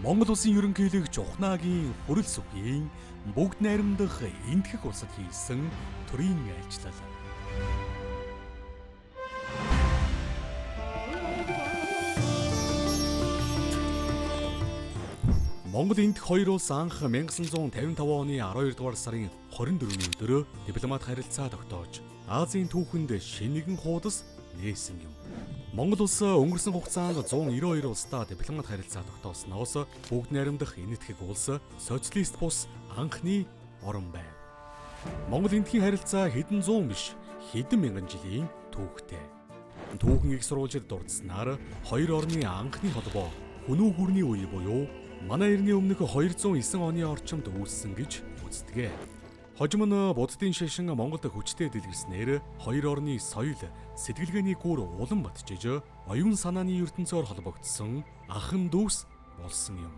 Монгол улсын ерөнхийлөгч Ухнаагийн хүрэл сүхийн бүгд найрамдах энэтхэг улсад хийсэн төрийн айлчлал. Монгол энэтх хоёр улс анх 1955 оны 12 дугаар сарын 24-ний өдөр дипломат харилцаа тогтоож Азийн түүхэнд шинэ нэгэн хуудас нээсэн юм. Монгол улс өнгөрсөн хугацаанд 192 улстай дипломат харилцаа тогтоосноос бүгд найрамдах энэтхэг улс социалист бус анхны орн байна. Монгол энэтхийн харилцаа хэдэн зуун биш хэдэн мянган жилийн түүхтэй. Түүхэн их сурвалжид дурдсанаар хоёр орны анхны холбоо Хүнүү гүрний үе буюу манай эртний өмнөх 209 оны орчимд үүссэн гэж үздэг. Хожим нь буддын шашин Монголд хүчтэй дэлгэрснээр хоёр орны соёл, сэтгэлгээний гүр улам батжиж, оюун санааны ертөнцөөр холбогдсон ахын дүүс болсон юм.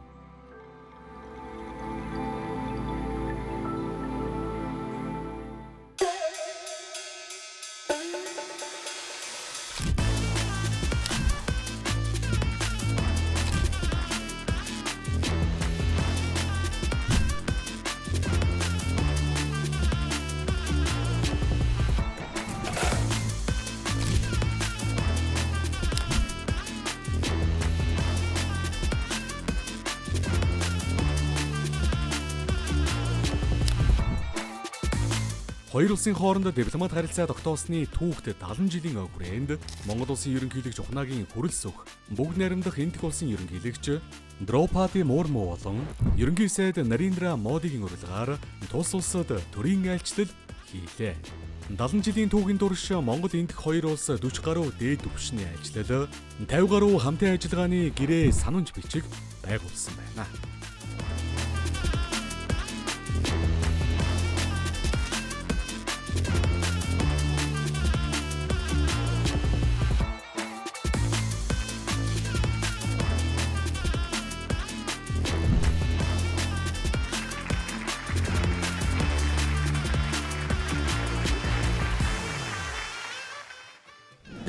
Хоёр улсын хооронд дипломат харилцаа тогтоосны түүхт 70 жилийн хүрээнд Монгол улсын ерөнхийлөгч Ухнаагийн хүрэл сүх бүгд найрамдах энэтхэг улсын ерөнхийлөгч Дроупади Мурму болон ерөнхий сайд Нарендра Модигийн урилгаар тус улсад төрийн айлчлал хийлээ. 70 жилийн түүхийн турш Монгол энэтхэг хоёр улс 40 гаруй дээд түвшний айлчлал, 50 гаруй хамтын ажиллагааны гэрээ санамж бичиг байгуулсан байна.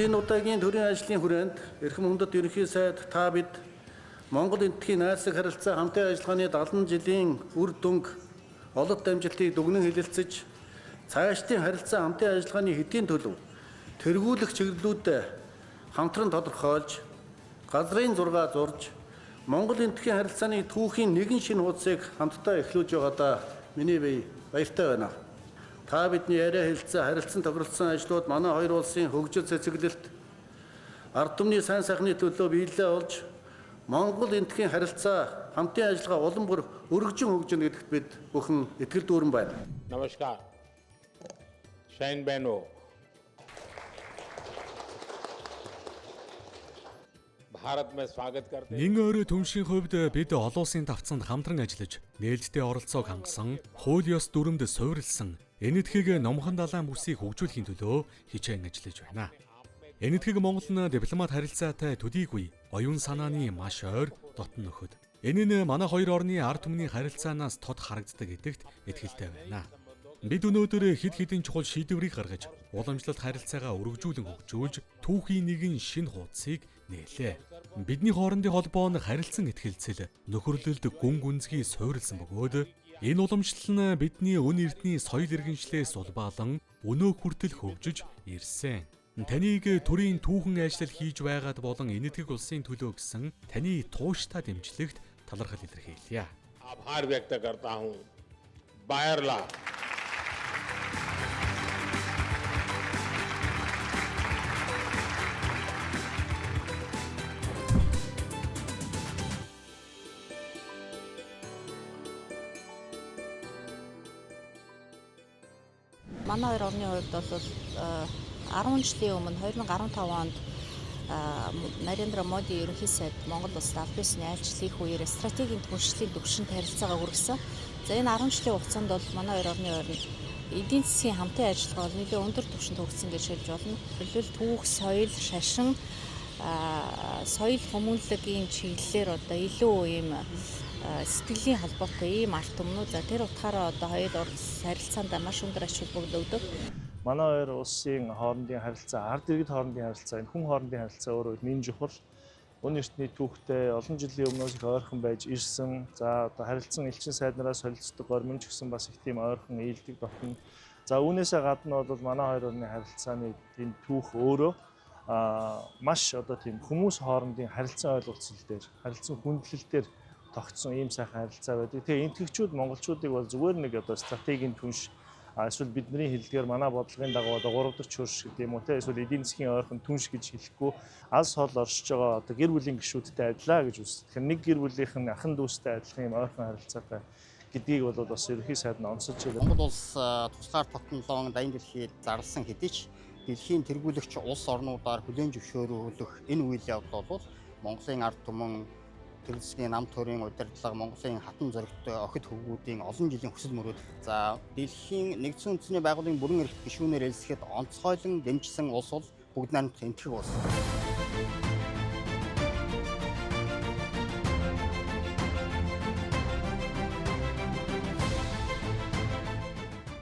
Энэ удаагийн төрийн ажлын хүрээнд эрхэм хүндэт ерөнхий сайд та бид Монгол энэтхийн найрсаг харилцаа хамтын ажиллагааны 70 жилийн үр дүнг олонт амжилтыг дүгнэн хэлэлцэж цаашдын харилцаа хамтын ажиллагааны хэдийн төлөв тэргүүлэх чиглэлүүдэд хамтран тодорхойлж газрын зураг зурж Монгол энэтхийн харилцааны түүхийн нэгэн шинэ хуудсыг хамтдаа эхлүүлж байгаадаа миний бие баяртай байна. Та бидний яриа хэлцээ харилцан тохиролцсон ажлууд манай хоёр улсын хөгжил цэцэглэлт ард түмний сайн сайхны төлөө биелэлээ олж Монгол энэтхийн харилцаа хамтын ажиллагаа улам бүр өргөжин хөгжинэ гэдэгт бид бүхэн итгэл дүүрэн байна. Namaskar. Shine Bano. Bharat में स्वागत करते हैं. Нин өөрөө төмшийн хувьд бид олон улсын давцанд хамтран ажиллаж, нээлттэй оролцоог хангасан, хууль ёс дүрмд суурилсан энэтхэг номхон далайн бүсийг хөгжүүлэхийн төлөө хичээн ажиллаж байна. Энэтхэг Монгол нь дипломат харилцаатай төдийгүй оюун санааны маш ойр дотн нөхөд. Энэ нь манай хоёр орны ард түмний харилцаанаас тод харагддаг гэдэгт итгэлтэй байна. Бид өнөөдөр хэд хэдэн чухал шийдвэрийг гаргаж, уламжлалт харилцаагаа өргөжүүлэн хөгжүүлж, түүхийн нэгэн шинэ хуудсыг нээлээ. Бидний хоорондын холбоо нь харилцан итгэлцэл, нөхөрлөлд гүн гүнзгий суурилсан бөгөөд энэ уламжлал нь бидний өн эрдний соёл иргэншлээс улбаалан өнөө хүртэл хөгжиж ирсэн. Таныг төрийн түүхэн ажил хийж байгаад болон энэтхэг улсын төлөө гэсэн таны тууштай дэмжлэгт талархал илэрхийлье. आभार व्यक्त करता हूं. बायरला. Манай хоёр орны хувьд бол 10 жилийн өмнө 2015 онд Нарендра Моди ерөнхий сайд Монгол улсад аль биесний айлчлал хийх үеэр стратегийн түншлэлийн түвшинд харилцаагаа хүргэсэн. За энэ 10 жилийн хугацаанд бол манай хоёр орны хооронд эдийн засгийн хамтын ажиллагаа бол нэлээд өндөр түвшинд хүргэсэн гэж хэлж болно. Хэлбэл түүх, соёл, шашин, соёл хүмүүнлэгийн чиглэлээр одоо илүү ийм сэтгэлийн холбоотой ийм арт түмнүүд. За тэр утгаараа одоо хоёр улс харилцаанд маш өндөр ач холбогдол өгдөг. Манай хоёр улсын хоорондын харилцаа, ард иргэд хоорондын харилцаа, энэ хүн хоорондын харилцаа өөрөө нэн чухал. Өнөө эртний түүхтэй олон жилийн өмнөөс их ойрхон байж ирсэн. За одоо харилцан элчин сайднараас солилцдог гормон ч гэсэн бас их тийм ойрхон ээлдэг дотно. За үүнээсээ гадна бол манай хоёр орны харилцааны энэ түүх өөрөө маш одоо тийм хүмүүс хоорондын харилцан ойлголцол дээр, харилцан хүндлэл дээр тогтсон ийм сайхан харилцаа байдаг. Тэгээ энтгэгчүүд монголчуудыг бол зүгээр нэг одоо стратегийн түнш эсвэл бидний хэлдгээр манай бодлогын дагуу одоо 3 дахь хөрш гэдэг юм уу те эсвэл эдийн засгийн ойрхон түнш гэж хэлэхгүй алс хол оршиж байгаа одоо гэр бүлийн гишүүдтэй адилаа гэж үздэг. Тэгэхээр нэг гэр бүлийнх нь ахын дүүстэй адилхан ийм ойрхон харилцаатай гэдгийг бол бас ерөнхий сайд нь онцолж байгаа. Монгол улс тусгаар тогтнолоо дайны дэлхийд зарласан хэдий ч дэлхийн тэргүүлэгч улс орнуудаар хүлээн зөвшөөрөх энэ үйл явдал бол Монголын ард түмэн тэр засгийн нам төрийн удирдлага, Монголын хатан зоригтой охид хөвгүүдийн олон жилийн хүсэл мөрөөдөл. За дэлхийн нэгдсэн үндэсний байгууллагын бүрэн эрхт гишүүнээр элсэхэд онцгойлон дэмжсэн улс бол бүгд найрамдах энтгэг улс.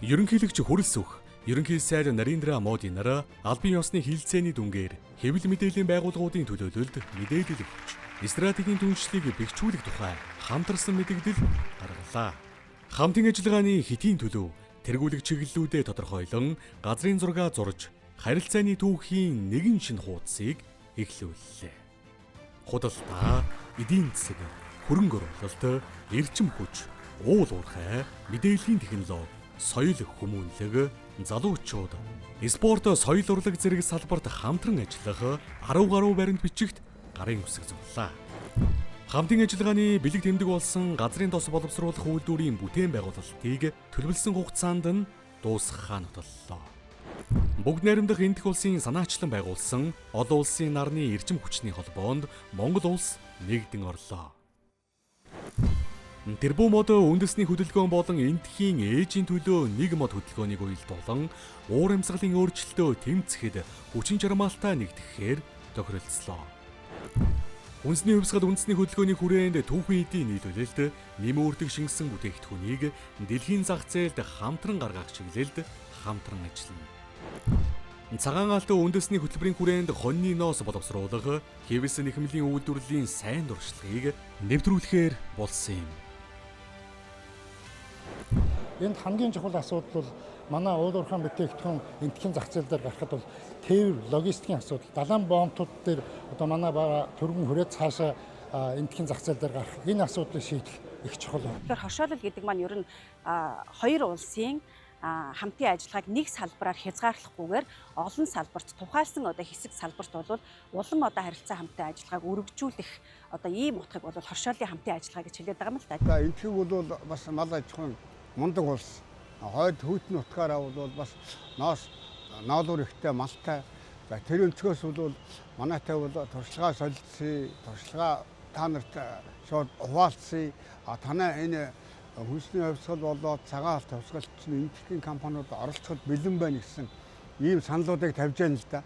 Ерөнхийлөгч Хүрэлс Үх, ерөнхий сайд Нарендра Моди нар албан ёсны хилцээний дүнгээр хэвлэл мэдээллийн байгууллагуудын төлөөлөлд мэдээлэл өгч, стратегийн түншлийг бэхжүүлэх тухай хамтарсан мэдээлэл гаргалаа. Хамтын ажиллагааны хэдийн төлөв тэргүүлэг чиглэлүүдэд тодорхойлон газрын зураг зурж, харилцааны түүхийн нэгэн шинэ хуудсыг эхлүүллээ. Худалдаа, эдийн засаг, хөрөнгө оруулалт, эрчим хүч, уул уурхай, мэдээллийн технологи, соёл хүмүүнлэг, залуучууд, спорт, соёл урлаг зэрэг салбарт хамтран ажиллах 10 гаруй баримт бичигт гарын үсэг зурлаа. Хамтын ажиллагааны бэлэг тэмдэг болсон газрын тос боловсруулах үйлдвэрийн бүтээн байгуулалтыг төлөвлөсөн хугацаанд нь дуусгахаа нотоллоо. Бүгд найрамдах энтэх улсын санаачлан байгуулсан олон улсын нарны эрчим хүчний холбоонд Монгол улс нэгдэн орлоо. Тэрбум мод үндэсний хөдөлгөөн болон энтхийн ээжийн төлөө нэг мод хөдөлгөөнийг уялд болон уур амьсгалын өөрчлөлтөө тэмцэхэд хүчин чармаалтаа нэгтгэхээр тохиролцлоо. Үндэсний хувьсгал үндэсний хөдөлгөөний хүрээнд түүхэн эдийн нийлүүлэлт нэмүүрдэг шингэсэн бүтээгдэхүүнийг дэлхийн зах зээлд хамтран гаргах чиглэлд хамтран ажиллана. Цагаан алтан үндэсний хөтөлбөрийн хүрээнд хоньны ноос боловсруулах, хэвс нэхмлийн үйлдвэрлэлийн сайн дуршлагыг нэвтрүүлэхээр болсон юм. Энд хамгийн чухал асуудал бол манай уул уурхайн бүтээгдэхүүн энтхийн зах зээл дээр гарахад бол тээвэр логистикийн асуудал. Далайн боомтууд дээр одоо манай төргөн хүрээд цаашаа энтхийн зах зээл дээр гарах энэ асуудлыг шийдэх их чухал байна. Тэгэхээр хошоолол гэдэг маань ер нь хоёр улсын хамтын ажиллагааг нэг салбараар хязгаарлахгүйгээр олон салбарт тухайлсан одоо хэсэг салбарт бол улам одоо харилцаа хамтын ажиллагааг өргөжүүлэх одоо ийм утгыг бол хошоолын хамтын ажиллагаа гэж хэлээд байгаа юм л да. За энтхийг бол бас мал аж ахуйн мундаг улс. Хойд хүйтэн утгаараа бол бас ноолуур ихтэй малтай. За тэр өнцгөөс бол манайтай бол туршлагаа солилцсон, туршлага та нарт шууд хуваалцсан. Танай энэ хүнсний хувьсгал болоод цагаан алт хувьсгалчны энтхийн компаниуд оролцоход бэлэн байна гэсэн ийм саналуудыг тавьж байна л да.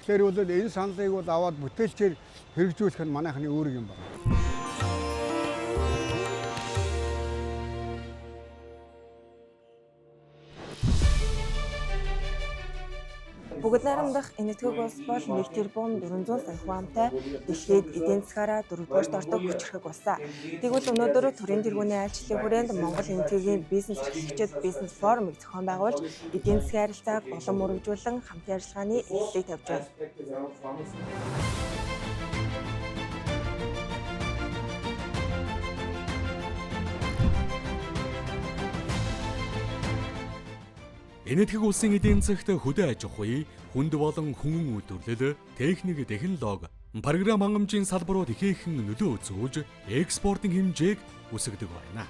Тэгэхээр бол энэ саналыг бол аваад бүтээлчээр хэрэгжүүлэх нь манайхны үүрэг юм байна. Бүгд найрамдах энэтхэг улс бол 1 тэрбум 400 сая хүнтэй дэлхийд эдийн засгаараа 4-р ордог хүчрхэг улсаа. Тэгвэл өнөөдөр төрийн тэргүүний айлчлалын хүрээнд Монгол энэтхэгийн бизнес эрхлэгчид бизнес форумыг зохион байгуулж эдийн засгийн харилцааг улам өргөжүүлэн хамтын ажиллагааны эхлэлийг тавьж байна. Энэтхэг улсын эдийн засагт хөдөө аж ахуй, хүнд болон хүн үйлдвэрлэл, техник, технологи, програм хангамжийн салбарууд ихээхэн нөлөө үзүүлж экспортын хэмжээг өсгөдөг байна.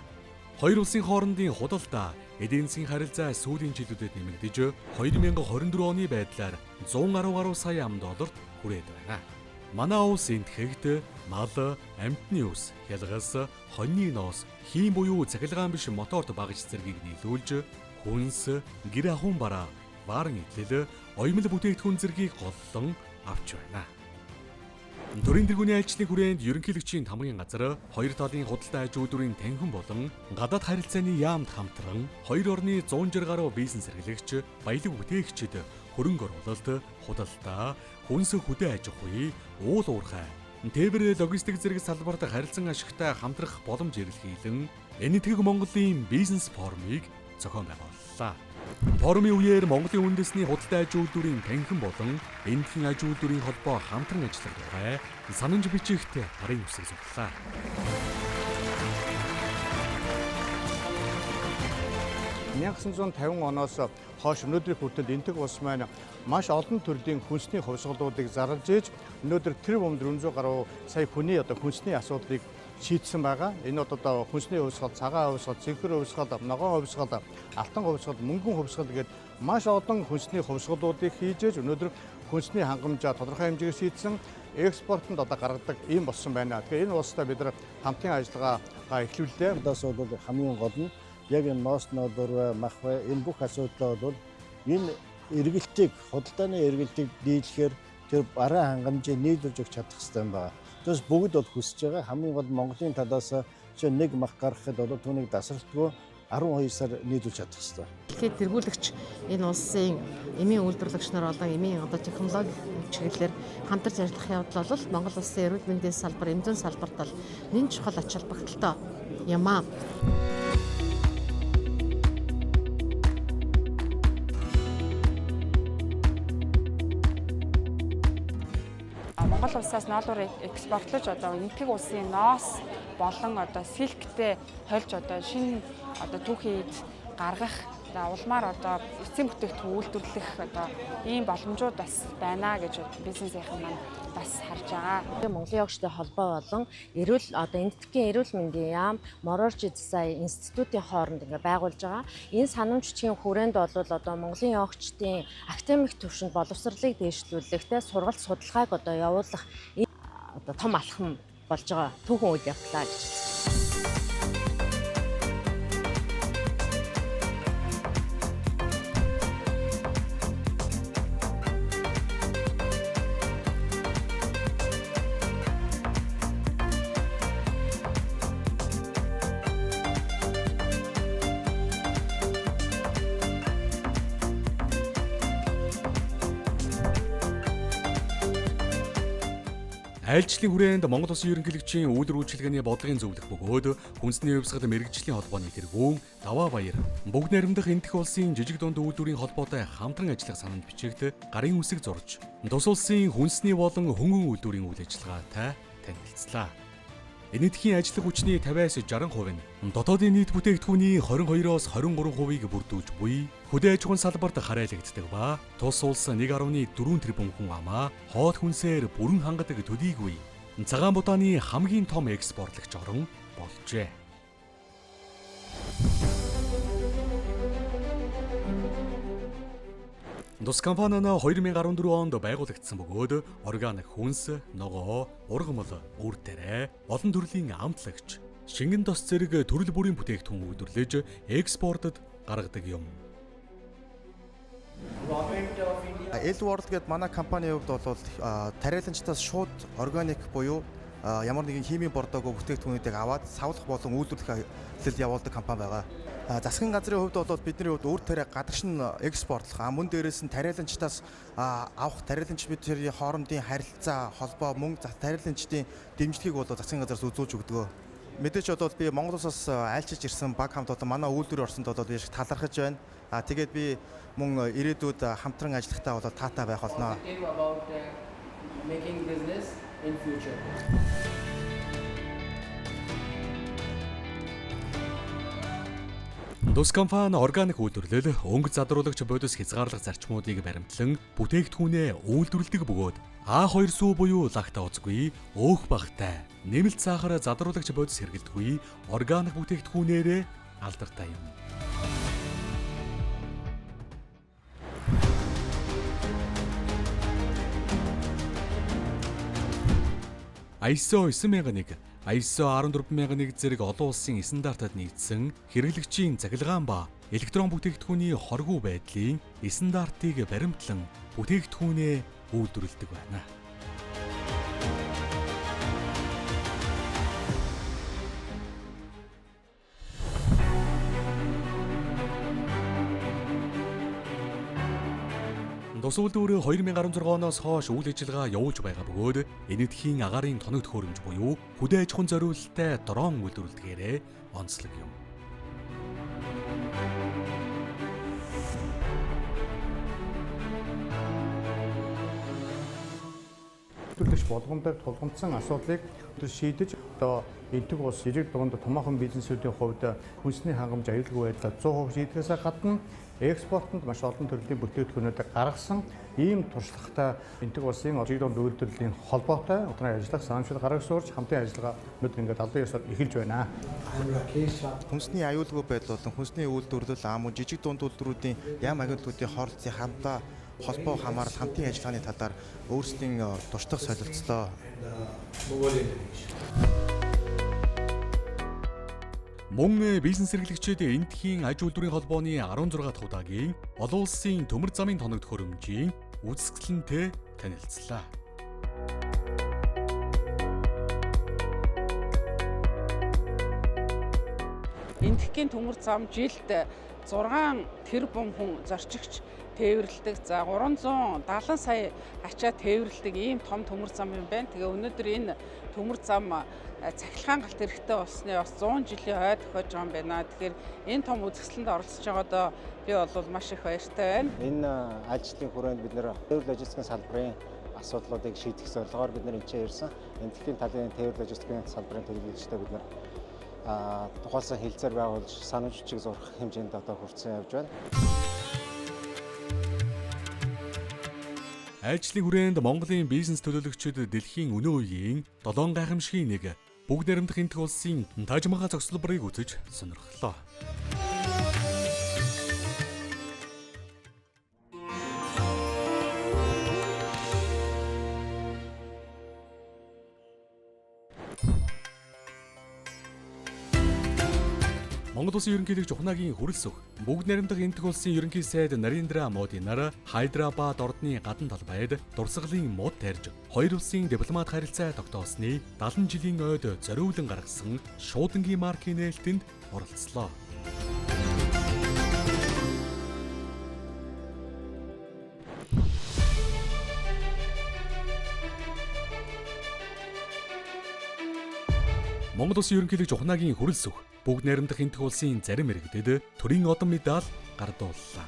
Хоёр улсын хоорондын худалдаа, эдийн засгийн харилцаа сүүлийн жилүүдэд нэмэгдэж 2024 оны байдлаар 110 гаруй сая $, хүрээд байна. Манай улс энэтхэгт мал, амьтны ус, хялгас, хоньны ноос, хийм буюу цахилгаан биш моторт багаж зэргийг нийлүүлж хүнс, гэр ахуйн бараа, варан идэл, оёмл бүтээгдэхүүн зэргийг голлон авч байна. Төрийн тэргүүний айлчлалын хүрээнд ерөнхийлөгчийн тамгын газар хоёр талын худалдаа аж үйлдвэрийн танхим болон гадаад харилцааны яамд хамтран хоёр орны 160 гаруй бизнес эрхлэгч, баялаг бүтээгчид, хөрөнгө оруулалт, худалдаа, хүнс хөдөө аж ахуй, уул уурхай, Тээвэр логистик зэрэг салбарт харилцан ашигтай хамтрах боломж эрэлхийлэн Энэтхэг Монголын бизнес форумыг зохион байгууллаа. Форумын үеэр Монголын үндэсний худалдаа аж үйлдвэрийн танхим болон эндхийн аж үйлдвэрийн холбоо хамтран ажиллах тухай санамж бичихт гарын үсэг зурлаа. 1950 оноос хойш өнөөдрийн хүртэл Энэтхэг улс маань маш олон төрлийн хүнсний хувьсгалуудыг зарлж ийж өнөөдөр тэр бом 400 гаруй сая хүний хүнсний асуудлыг шийдсэн байгаа. Энэ одоо хүнсний хувьсгал, цагаан хувьсгал, цэнхэр хувьсгал, ногоон хувьсгал, алтан хувьсгал, мөнгөн хувьсгал гэдэг маш олон хүнсний хувьсгалуудыг хийж ийж өнөөдөр хүнсний хангамжаа тодорхой хэмжээгээр шийдсэн экспортод гаргадаг юм болсон байна. Тэгэхээр энэ улстай бид нар хамтын ажиллагаагаа эхлүүллээ. Одоос бол хамгийн гол нь яг энэ ноос нодор махвэ энэ бүх асуудлаа бол энэ эргэлтийг худалдааны эргэлтийг дийлэхээр тэр бараа хангамжийг нийлүүлж өгч чадах хэрэгтэй юм байна. Тэс бүгд бол хүсэж байгаа хамгийн гол Монголын талаас нэг мах гаргахад бол түүнийг дасралтгүй 12 сар нийлүүлж чадах хэрэгтэй. Тэгэхээр тэргүүлэгч энэ улсын эмийн үйлдвэрлэгч нар болон эмийн технологи чиглэлээр хамтарч ажиллах явдал бол Монгол улсын эрүүл мэндийн салбар, эмзэн салбарт бол нэн чухал ач холбогдолтой юм аа. Монгол улсаас ноолуурыг экспортлож Энэтхэг улсын ноос болон силктэй хольж шинэ түүхийд гаргах улмаар эцсийн бүтээгдэхүүн үйлдвэрлэх ийм боломжууд бас байна гэж бизнесийнхэн маань бас харж байгаа. Монголын ягчтай холбоо болон Энэтхэгийн эрүүл мэндийн яам, Морорчид сая институтийн хооронд байгуулж байгаа. Энэ санамжчгийн хүрээнд бол Монголын ягчдын академик түвшинд боловсролыг дээшлүүлэхтэй сургалт судалгааг явуулах том алхам болж байгаа түүхэн үйл явдлаа гэж үздэг. Айлчлалын хүрээнд Монгол Улсын ерөнхийлөгчийн үйлдвэр үйлчилгээний бодлогын зөвлөх бөгөөд хүнсний хувьсгал мэрэгжлийн холбооны тэргүүн Даваа Баяр бүгд найрамдах Энэтхэг улсын жижиг дунд үйлдвэрийн холбоотой хамтран ажиллах санамж бичигт гарын үсэг зурж тус улсын хүнсний болон хөнгөн үйлдвэрийн үйл ажиллагаатай танилцлаа. Энэтхэгийн ажиллах хүчний 50-60% нь дотоодын нийт бүтээгдэхүүний 22-оос 23%-ийг бүрдүүлж буй хөдөө аж ахуйн салбарт хараалагддаг ба тус улс 1.4 тэрбум хүн амаа хоол хүнсээр бүрэн хангадаг төдийгүй цагаан бутааны хамгийн том экспортлагч орн болжээ. Тус компани нь 2014 онд байгуулагдсан бөгөөд органик хүнс, ногоо, ургамал, үр тариа, олон төрлийн амтлагч, шингэн тос зэрэг төрөл бүрийн бүтээгдэхүүн үйлдвэрлэж экспортод гаргадаг юм. Elworld гэдэг манай компанийн хувьд бол тариаланчтаас шууд органик буюу ямар нэгэн химийн бордоогүй бүтээгдэхүүнүүдийг аваад савлах болон үйлдвэрлэлд явуулдаг компани байгаа. Засгийн газрын хувьд бол бидний хувьд үр тариа гадагш нь экспортлох, мөн дээрээс нь тариаланчтаас авах тариаланч бидний хоорондын харилцаа, холбоо, мөн тариаланчдын дэмжлэгийг бол засгийн газраас үзүүлж өгдөг. Мэдээж бол би Монгол улсаас айлчилж ирсэн баг хамт манай үйлдвэр орсонд бол би талархаж байна. Тэгээд би мөн ирээдүйд хамтран ажиллахтаа бол таатай байх болно. Тус компани органик үйлдвэрлэл, өнгө задруулагч бодис хязгаарлах зарчмуудыг баримтлан бүтээгдэхүүнээ үйлдвэрлэдэг бөгөөд А2 сүү буюу лактозгүй, өөх багтай, нэмэлт сахар задруулагч бодис хэрэглэдэггүй органик бүтээгдэхүүнээрээ алдартай юм. ISO 9001, ISO 14001 зэрэг олон улсын стандартад нийцсэн хэрэглэгчийн цахилгаан ба электрон бүтээгдэхүүний хоргүй байдлын стандартыг баримтлан бүтээгдэхүүнээ үйлдвэрлэдэг байна. Тус үйлдвэр 2016 оноос хойш үйл ажиллагаа явуулж байгаа бөгөөд энэтхийн агаарын тоног төхөөрөмж буюу хөдөө аж ахуйн зориулалттай дрон үйлдвэрлэдгээрээ онцлог юм. Төлөвлөгч болгоомжтой тулгамдсан асуудлыг шийдэж одоо энтэг улс жижиг дунд томоохон бизнесүүдийн хувьд хүнсний хангамж аюулгүй байдлаа 100% шийдэхээс гадна экспортод маш олон төрлийн бүтээгдэхүүнүүдийг гаргасан ийм туршлагатай энтэг улсын жижиг дунд үйлдвэрлэлийн холбоотой удирдлагын ажиллах санамжууд гаргаж суурж хамтын ажиллагаа өнөөдөр ингээд 79-оор эхэлж байна. Хүнсний аюулгүй байдал болон хүнсний үйлдвэрлэл ам жижиг дунд үйлдвэрүүдийн яам агентлагуудын хоороцын хамтаа холбоо хамаарал хамтын ажиллагааны талаар өөрсдийн туршлага солилцлоо. Мөн бизнес эрхлэгчид энэтхийн аж үйлдвэрийн холбооны 16 дахь удаагийн олон улсын төмөр замын тоног төхөөрөмжийн үзэсгэлэнтэй танилцлаа. Энэтхийн төмөр зам жилд 6 тэрбум хүн зорчигч тээвэрлэдэг. За 370 сая ачаа тээвэрлэдэг ийм том төмөр зам юм байна. Тэгээ өнөөдөр энэ төмөр зам цахилгаан галт хэрэгтэй болсны бас 100 жилийн хойд тохиож байгаа юм байна. Тэгэхээр энэ том үзэсгэлэнд оролцож байгаадаа би бол маш их баяртай байна. Энэ ажлын хүрээнд бид нэр тээвэр логистикийн салбарын асуудлуудыг шийдэх зорилгоор бид нэр энэчээ ирсэн. Энэтхийн талын тээвэр логистикийн салбарын төлөөлөгчтэй бид нэр тухайлсан хэлцээр байгуулж санамж бичиг зурх хэмжээнд одоо хүрсэн явж байна. Ажлын хүрээнд Монголын бизнес төлөөлөгчид дэлхийн өнөө үеийн 7 гайхамшигын нэг бүгд найрамдах энэтх улсын Таж Махал цогцлборыг үзэж сонирхлоо. Монгол Улсын ерөнхийлөгч Ухнагийн хүрэлцэх бүгд найрамдах энэтх улсын ерөнхий сайд Нарендра Моди нар Хайдрабад ордны гадна талбайд дурсгалын мод тарьж хоёр улсын дипломат харилцаа тогтоосны 70 жилийн ойд зориулан гаргасан шуудангийн маркийн нээлтэнд оролцлоо. Монгол Улсын ерөнхийлөгч Ухнагийн хүрэлцэх бүгд найрамдах энэтх улсын зарим иргэдэд төрийн одон медаль гардууллаа.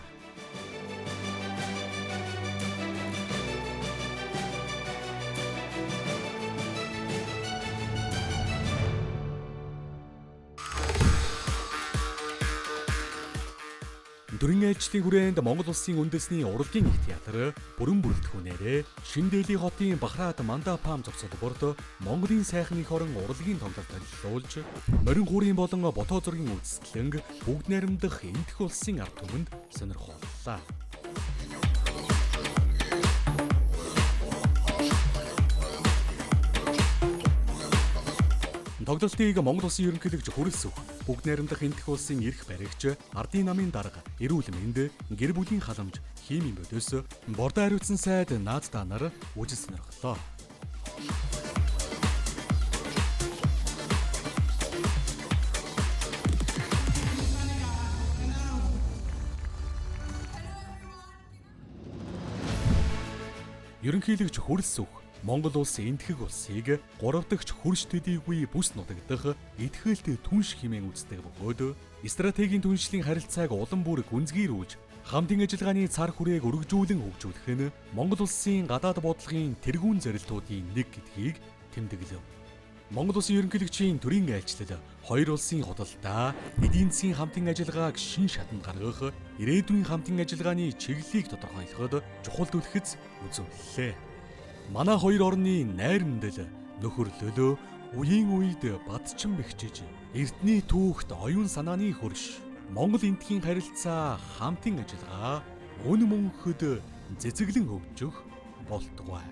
Төрийн ажлын хүрээнд Монгол Улсын үндэсний урлагийн их театр бүрэн бүрэлдэхүүнээрээ Шиндээлийн хотын Бахраад Мандапам цогцлборд Монголын сайхны хорон урлагийн тоглолт танилцуулж, морин хуурын болон ботоо зургийн үзэсгэлэнг бүгд найрамдах энэтх улсын ард түмэнд сонирхоллоо. Тоглолтыг Монгол Улсын ерөнхийлөгч хүрэлцэх бүгд найрамдах энэтх улсын эрх баригч, ардын намын дарга, эрүүл мэнд, гэр бүлийн халамж, химийн бодис, бордоо хариуцсан сайд наад данаар үжил сонирхлоо. Ерөнхийлөгч хүрэлцэх Монгол улс энэтхэг улсыг 3 дахь хөрш төдийгүй бүс нутагдах итгэлтэй түнш хэмээн үздэг бөгөөд стратегийн түншлийн харилцааг улам бүр гүнзгийрүүлж хамтын ажиллагааны цар хүрээг өргөжүүлэн хөгжүүлэх нь Монгол улсын гадаад бодлогын тэргүүн зорилтуудын нэг гэдгийг тэмдэглэв. Монгол улсын ерөнхийлөгчийн төрийн айлчлал хоёр улсын худалдаа, эдийн засгийн хамтын ажиллагааг шин шатанд гаргах, ирээдүйн хамтын ажиллагааны чиглэлийг тодорхойлоход чухал түлхэц үзүүллээ. Манай хоёр орны найрамдал, нөхөрлөл үеийн үед бадчин бэхжиж, эрдний түүхт оюун санааны хөрш, Монгол энэтхийн харилцаа хамтын ажиллагаа өн мөнхөд цэцэглэн хөгжих болтугай.